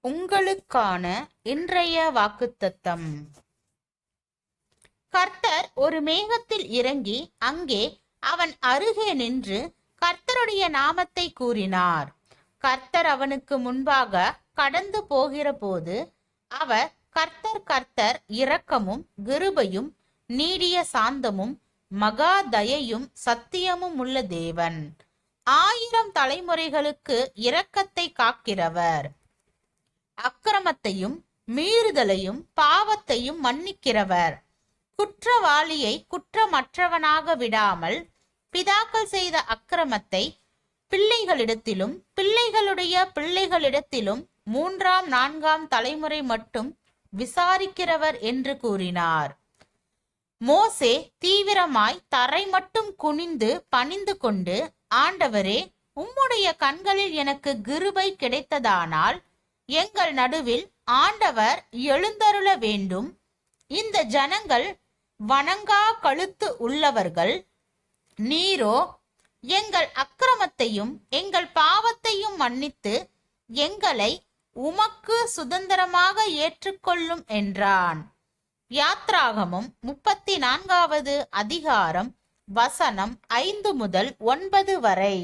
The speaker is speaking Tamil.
உங்களுக்கான இன்றைய வாக்குத்தத்தம். கர்த்தர் ஒரு மேகத்தில் இறங்கி அங்கே அவன் அருகே நின்று கர்த்தருடைய நாமத்தை கூறினார். கர்த்தர் அவனுக்கு முன்பாக கடந்து போகிற போது அவர், கர்த்தர் கர்த்தர் இரக்கமும் கிருபையும் நீடிய சாந்தமும் மகா தயையும் சத்தியமும் உள்ள தேவன், 1000 தலைமுறைகளுக்கு இரக்கத்தை காக்கிறவர், அக்கிரமத்தையும் மீறுதலையும் பாவத்தையும் மன்னிக்கிறவர், குற்றவாளியை குற்றமற்றவனாக விடாமல் பிதாக்கள் செய்த அக்கிரமத்தை பிள்ளைகளிடத்திலும் பிள்ளைகளுடைய பிள்ளைகளிடத்திலும் 3ஆம் 4ஆம் தலைமுறை மட்டும் விசாரிக்கிறவர் என்று கூறினார். மோசே தீவிரமாய் தரை மட்டும் குனிந்து பணிந்து கொண்டு, ஆண்டவரே, உம்முடைய கண்களில் எனக்கு கிருபை கிடைத்ததானால் எங்கள் நடுவில் ஆண்டவர் எழுந்தருள வேண்டும். இந்த ஜனங்கள் வணங்கா கழுத்து உள்ளவர்கள். நீரோ எங்கள் அக்கிரமத்தையும் எங்கள் பாவத்தையும் மன்னித்து எங்களை உமக்கு சுதந்திரமாக ஏற்றுக்கொள்ளும் என்றான். யாத்ராகமம் 34வது அதிகாரம் வசனம் 5 முதல் 9 வரை.